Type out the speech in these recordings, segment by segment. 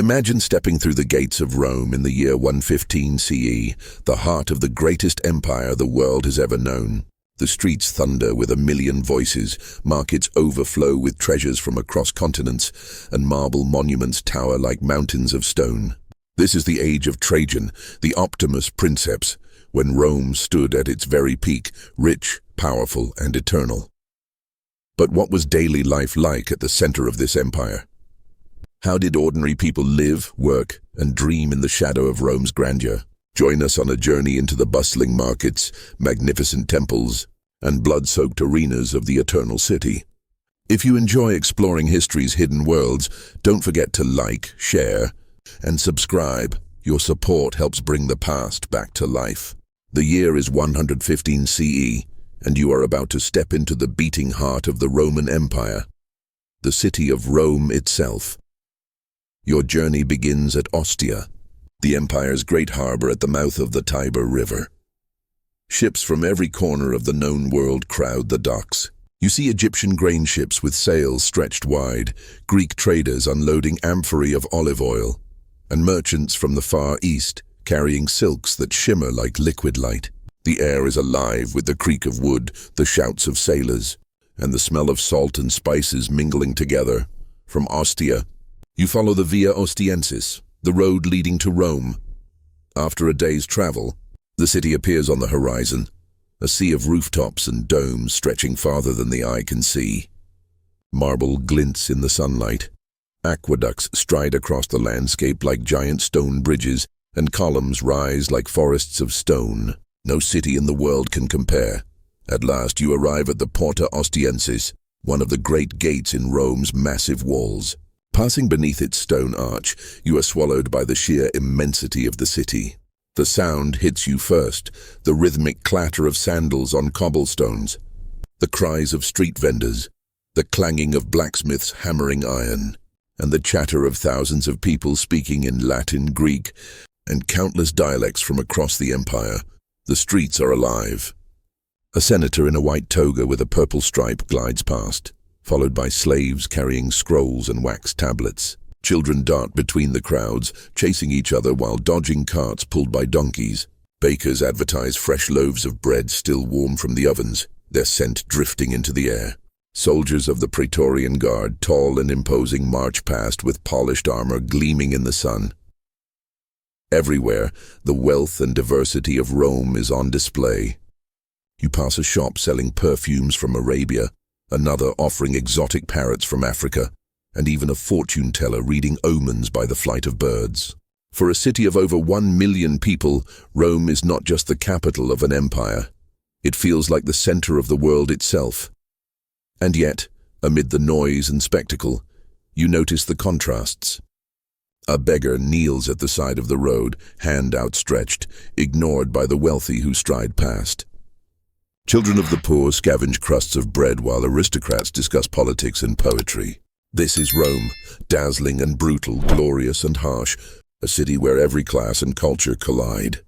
Imagine stepping through the gates of Rome in the year 115 CE, the heart of the greatest empire the world has ever known. The streets thunder with a million voices, markets overflow with treasures from across continents, and marble monuments tower like mountains of stone. This is the age of Trajan, the Optimus Princeps, when Rome stood at its very peak, rich, powerful, and eternal. But what was daily life like at the center of this empire? How did ordinary people live, work, and dream in the shadow of Rome's grandeur? Join us on a journey into the bustling markets, magnificent temples, and blood-soaked arenas of the eternal city. If you enjoy exploring history's hidden worlds, don't forget to like, share, and subscribe. Your support helps bring the past back to life. The year is 115 CE, and you are about to step into the beating heart of the Roman Empire, the city of Rome itself. Your journey begins at Ostia, the empire's great harbor at the mouth of the Tiber River. Ships from every corner of the known world crowd the docks. You see Egyptian grain ships with sails stretched wide, Greek traders unloading amphorae of olive oil, and merchants from the Far East carrying silks that shimmer like liquid light. The air is alive with the creak of wood, the shouts of sailors, and the smell of salt and spices mingling together. From Ostia, you follow the Via Ostiensis, the road leading to Rome. After a day's travel, the city appears on the horizon, a sea of rooftops and domes stretching farther than the eye can see. Marble glints in the sunlight. Aqueducts stride across the landscape like giant stone bridges, and columns rise like forests of stone. No city in the world can compare. At last you arrive at the Porta Ostiensis, one of the great gates in Rome's massive walls. Passing beneath its stone arch, you are swallowed by the sheer immensity of the city. The sound hits you first, the rhythmic clatter of sandals on cobblestones, the cries of street vendors, the clanging of blacksmiths hammering iron, and the chatter of thousands of people speaking in Latin, Greek, and countless dialects from across the empire. The streets are alive. A senator in a white toga with a purple stripe glides past, followed by slaves carrying scrolls and wax tablets. Children dart between the crowds, chasing each other while dodging carts pulled by donkeys. Bakers advertise fresh loaves of bread still warm from the ovens, their scent drifting into the air. Soldiers of the Praetorian Guard, tall and imposing, march past with polished armor gleaming in the sun. Everywhere, the wealth and diversity of Rome is on display. You pass a shop selling perfumes from Arabia, another offering exotic parrots from Africa, and even a fortune teller reading omens by the flight of birds. For a city of over 1 million people, Rome is not just the capital of an empire. It feels like the center of the world itself. And yet, amid the noise and spectacle, you notice the contrasts. A beggar kneels at the side of the road, hand outstretched, ignored by the wealthy who stride past. Children of the poor scavenge crusts of bread while aristocrats discuss politics and poetry. This is Rome, dazzling and brutal, glorious and harsh, a city where every class and culture collide.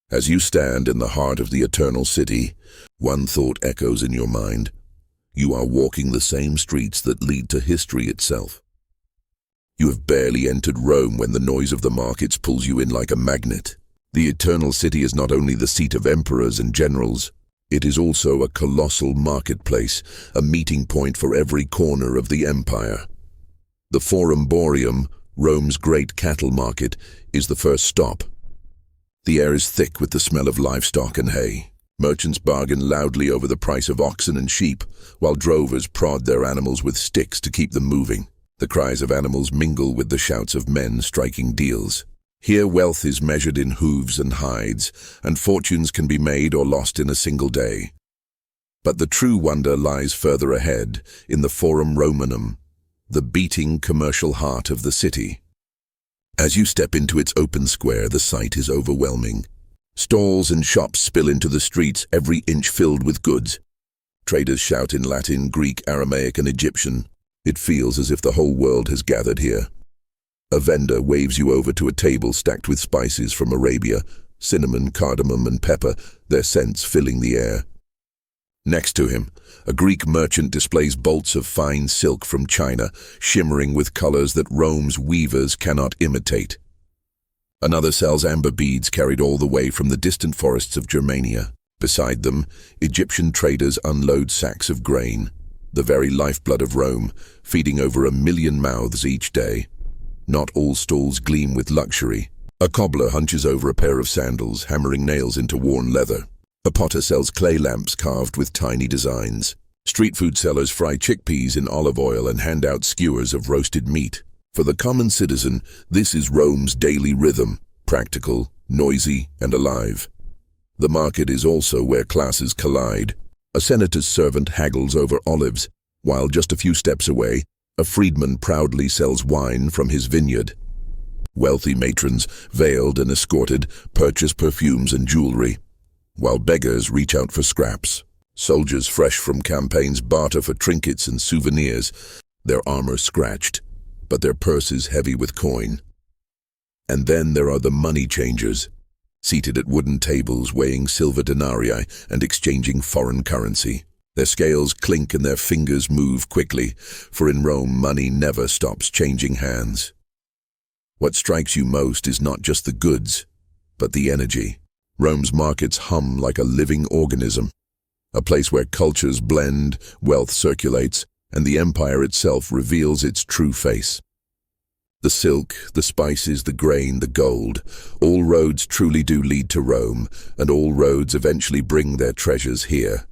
As you stand in the heart of the eternal city, one thought echoes in your mind. You are walking the same streets that lead to history itself. You have barely entered Rome when the noise of the markets pulls you in like a magnet. The eternal city is not only the seat of emperors and generals, it is also a colossal marketplace, a meeting point for every corner of the empire. The Forum Boarium, Rome's great cattle market, is the first stop. The air is thick with the smell of livestock and hay. Merchants bargain loudly over the price of oxen and sheep, while drovers prod their animals with sticks to keep them moving. The cries of animals mingle with the shouts of men striking deals. Here wealth is measured in hooves and hides, and fortunes can be made or lost in a single day. But the true wonder lies further ahead, in the Forum Romanum, the beating commercial heart of the city. As you step into its open square, the sight is overwhelming. Stalls and shops spill into the streets, every inch filled with goods. Traders shout in Latin, Greek, Aramaic, and Egyptian. It feels as if the whole world has gathered here. A vendor waves you over to a table stacked with spices from Arabia, cinnamon, cardamom, and pepper, their scents filling the air. Next to him, a Greek merchant displays bolts of fine silk from China, shimmering with colors that Rome's weavers cannot imitate. Another sells amber beads carried all the way from the distant forests of Germania. Beside them, Egyptian traders unload sacks of grain, the very lifeblood of Rome, feeding over 1 million mouths each day. Not all stalls gleam with luxury. A cobbler hunches over a pair of sandals, hammering nails into worn leather. A potter sells clay lamps carved with tiny designs. Street food sellers fry chickpeas in olive oil and hand out skewers of roasted meat. For the common citizen, this is Rome's daily rhythm, practical, noisy, and alive. The market is also where classes collide. A senator's servant haggles over olives, while just a few steps away, a freedman proudly sells wine from his vineyard. Wealthy matrons, veiled and escorted, purchase perfumes and jewelry, while beggars reach out for scraps. Soldiers fresh from campaigns barter for trinkets and souvenirs, their armor scratched, but their purses heavy with coin. And then there are the money changers, seated at wooden tables weighing silver denarii and exchanging foreign currency. Their scales clink and their fingers move quickly, for in Rome money never stops changing hands. What strikes you most is not just the goods, but the energy. Rome's markets hum like a living organism, a place where cultures blend, wealth circulates, and the empire itself reveals its true face. The silk, the spices, the grain, the gold, all roads truly do lead to Rome, and all roads eventually bring their treasures here.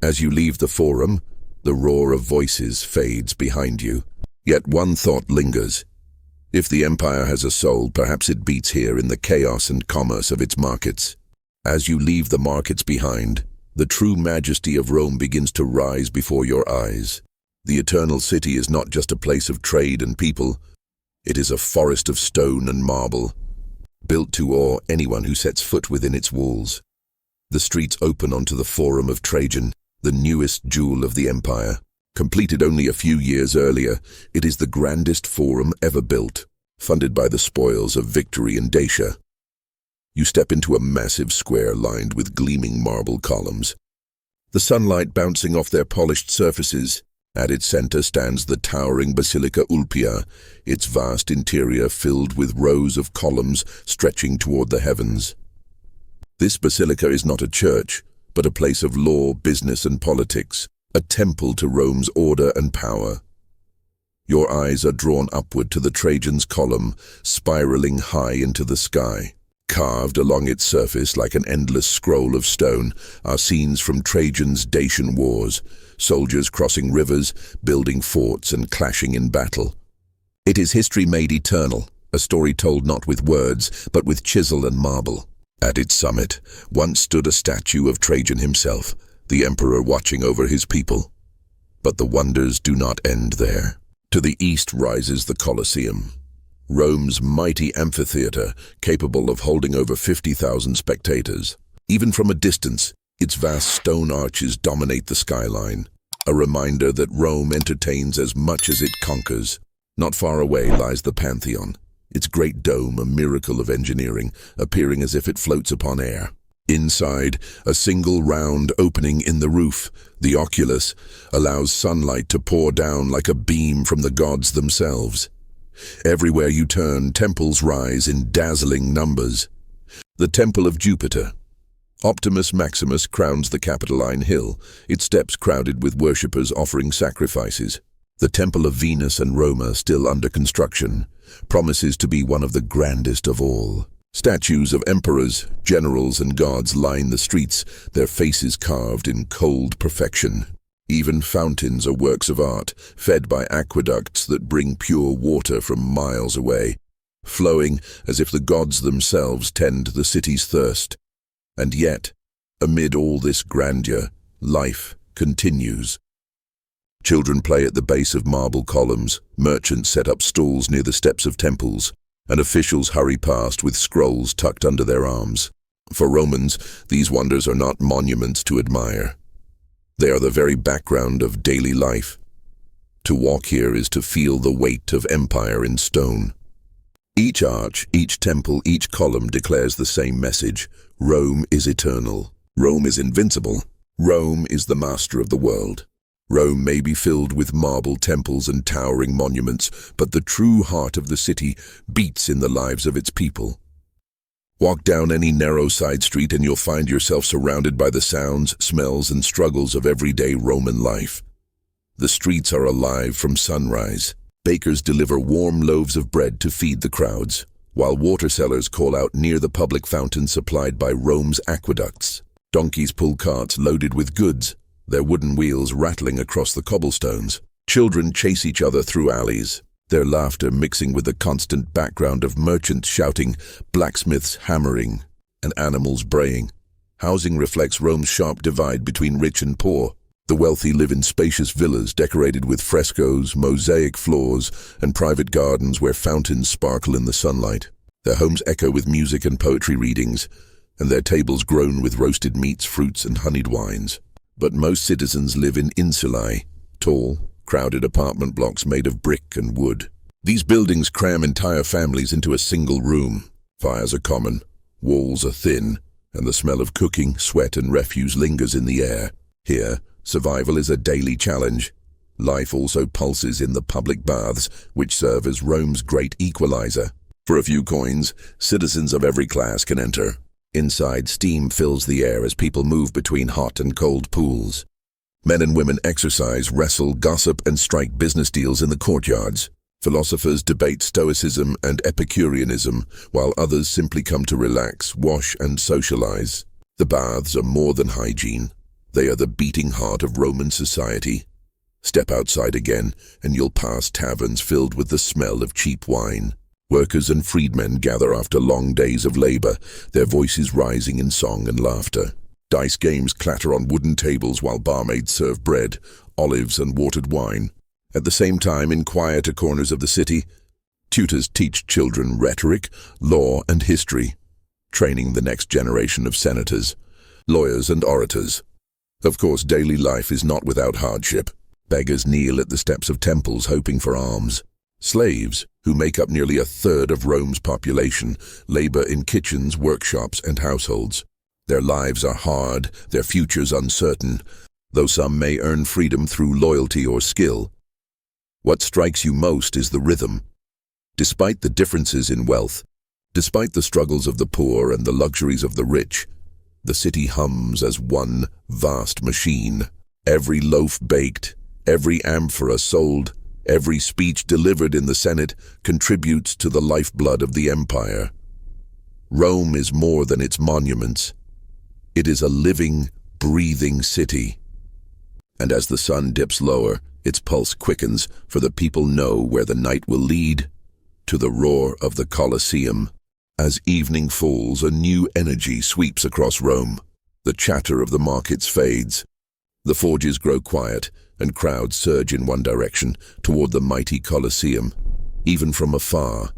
As you leave the forum, the roar of voices fades behind you. Yet one thought lingers. If the empire has a soul, perhaps it beats here in the chaos and commerce of its markets. As you leave the markets behind, the true majesty of Rome begins to rise before your eyes. The eternal city is not just a place of trade and people. It is a forest of stone and marble, built to awe anyone who sets foot within its walls. The streets open onto the Forum of Trajan, the newest jewel of the empire. Completed only a few years earlier, it is the grandest forum ever built, funded by the spoils of victory in Dacia. You step into a massive square lined with gleaming marble columns, the sunlight bouncing off their polished surfaces. At its center stands the towering Basilica Ulpia, its vast interior filled with rows of columns stretching toward the heavens. This basilica is not a church, but a place of law, business, and politics, a temple to Rome's order and power. Your eyes are drawn upward to the Trajan's column, spiraling high into the sky. Carved along its surface like an endless scroll of stone are scenes from Trajan's Dacian wars, soldiers crossing rivers, building forts, and clashing in battle. It is history made eternal, a story told not with words, but with chisel and marble. At its summit once stood a statue of Trajan himself, the emperor watching over his people. But the wonders do not end there. To the east rises the Colosseum, Rome's mighty amphitheater, capable of holding over 50,000 spectators. Even from a distance, its vast stone arches dominate the skyline, a reminder that Rome entertains as much as it conquers. Not far away lies the Pantheon, its great dome a miracle of engineering, appearing as if it floats upon air. Inside, a single round opening in the roof, the oculus, allows sunlight to pour down like a beam from the gods themselves. Everywhere you turn, temples rise in dazzling numbers. The Temple of Jupiter. Optimus Maximus crowns the Capitoline Hill, its steps crowded with worshippers offering sacrifices. The Temple of Venus and Roma, still under construction, promises to be one of the grandest of all. Statues of emperors, generals, and gods line the streets, their faces carved in cold perfection. Even fountains are works of art, fed by aqueducts that bring pure water from miles away, flowing as if the gods themselves tend the city's thirst. And yet, amid all this grandeur, life continues. Children play at the base of marble columns, merchants set up stalls near the steps of temples, and officials hurry past with scrolls tucked under their arms. For Romans, these wonders are not monuments to admire. They are the very background of daily life. To walk here is to feel the weight of empire in stone. Each arch, each temple, each column declares the same message: Rome is eternal. Rome is invincible. Rome is the master of the world. Rome may be filled with marble temples and towering monuments, but the true heart of the city beats in the lives of its people. Walk down any narrow side street and you'll find yourself surrounded by the sounds, smells, and struggles of everyday Roman life. The streets are alive from sunrise. Bakers deliver warm loaves of bread to feed the crowds, while water sellers call out near the public fountain supplied by Rome's aqueducts. Donkeys pull carts loaded with goods, their wooden wheels rattling across the cobblestones. Children chase each other through alleys, their laughter mixing with the constant background of merchants shouting, blacksmiths hammering, and animals braying. Housing reflects Rome's sharp divide between rich and poor. The wealthy live in spacious villas decorated with frescoes, mosaic floors, and private gardens where fountains sparkle in the sunlight. Their homes echo with music and poetry readings, and their tables groan with roasted meats, fruits, and honeyed wines. But most citizens live in insulae, tall, crowded apartment blocks made of brick and wood. These buildings cram entire families into a single room. Fires are common, walls are thin, and the smell of cooking, sweat, and refuse lingers in the air. Here, survival is a daily challenge. Life also pulses in the public baths, which serve as Rome's great equalizer. For a few coins, citizens of every class can enter. Inside, steam fills the air as people move between hot and cold pools. Men and women exercise, wrestle, gossip, and strike business deals in the courtyards. Philosophers debate Stoicism and Epicureanism, while others simply come to relax, wash, and socialize. The baths are more than hygiene. They are the beating heart of Roman society. Step outside again, and you'll pass taverns filled with the smell of cheap wine. Workers and freedmen gather after long days of labor, their voices rising in song and laughter. Dice games clatter on wooden tables while barmaids serve bread, olives, and watered wine. At the same time, in quieter corners of the city, tutors teach children rhetoric, law, and history, training the next generation of senators, lawyers, and orators. Of course, daily life is not without hardship. Beggars kneel at the steps of temples hoping for alms. Slaves, who make up nearly a third of Rome's population, labor in kitchens, workshops, and households. Their lives are hard, their futures uncertain, though some may earn freedom through loyalty or skill. What strikes you most is the rhythm. Despite the differences in wealth, despite the struggles of the poor and the luxuries of the rich, the city hums as one vast machine. Every loaf baked, every amphora sold, every speech delivered in the Senate contributes to the lifeblood of the empire. Rome is more than its monuments. It is a living, breathing city. And as the sun dips lower, its pulse quickens, for the people know where the night will lead, to the roar of the Colosseum. As evening falls, a new energy sweeps across Rome. The chatter of the markets fades. The forges grow quiet, and crowds surge in one direction, toward the mighty Colosseum. Even from afar,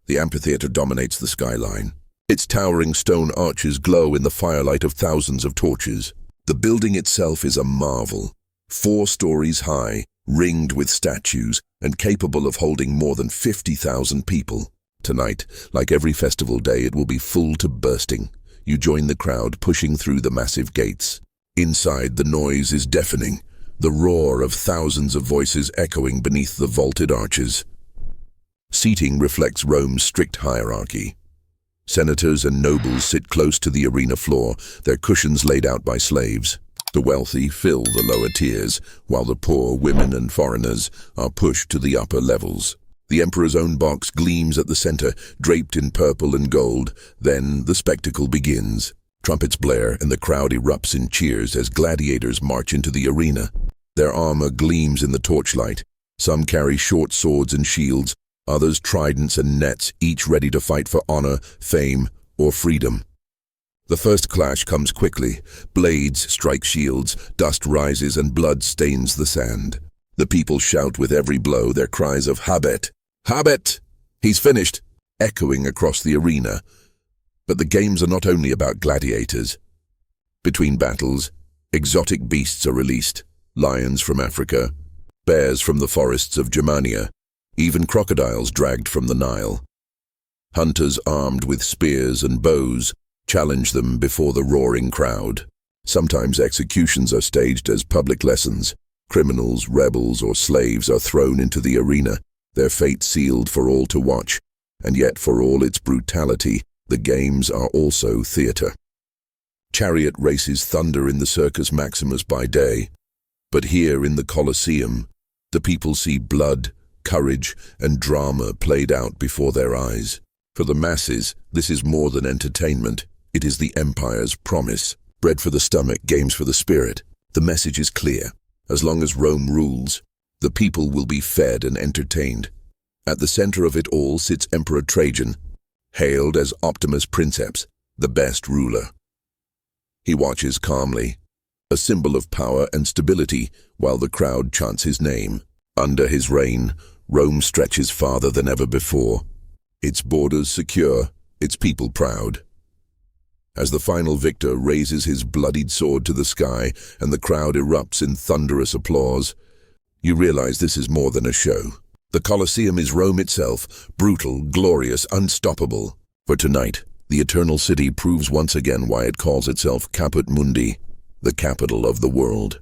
the amphitheater dominates the skyline. Its towering stone arches glow in the firelight of thousands of torches. The building itself is a marvel, 4 stories high, ringed with statues, and capable of holding more than 50,000 people. Tonight, like every festival day, it will be full to bursting. You join the crowd pushing through the massive gates. Inside, the noise is deafening, the roar of thousands of voices echoing beneath the vaulted arches. Seating reflects Rome's strict hierarchy. Senators and nobles sit close to the arena floor, their cushions laid out by slaves. The wealthy fill the lower tiers, while the poor, women, and foreigners are pushed to the upper levels. The emperor's own box gleams at the center, draped in purple and gold. Then the spectacle begins. Trumpets blare, and the crowd erupts in cheers as gladiators march into the arena. Their armor gleams in the torchlight. Some carry short swords and shields, others tridents and nets, each ready to fight for honor, fame, or freedom. The first clash comes quickly. Blades strike shields, dust rises, and blood stains the sand. The people shout with every blow, their cries of "Habet! Habet! He's finished!" echoing across the arena. But the games are not only about gladiators. Between battles, exotic beasts are released. Lions from Africa, bears from the forests of Germania, even crocodiles dragged from the Nile. Hunters armed with spears and bows challenge them before the roaring crowd. Sometimes executions are staged as public lessons. Criminals, rebels, or slaves are thrown into the arena, their fate sealed for all to watch. And yet, for all its brutality, the games are also theater. Chariot races thunder in the Circus Maximus by day, but here in the Colosseum, the people see blood, courage, and drama played out before their eyes. For the masses, this is more than entertainment. It is the empire's promise. Bread for the stomach, games for the spirit. The message is clear. As long as Rome rules, the people will be fed and entertained. At the center of it all sits Emperor Trajan, hailed as Optimus Princeps, the best ruler. He watches calmly, a symbol of power and stability, while the crowd chants his name. Under his reign, Rome stretches farther than ever before, its borders secure, its people proud. As the final victor raises his bloodied sword to the sky and the crowd erupts in thunderous applause, you realize this is more than a show. The Colosseum is Rome itself, brutal, glorious, unstoppable. For tonight, the Eternal City proves once again why it calls itself Caput Mundi, the capital of the world.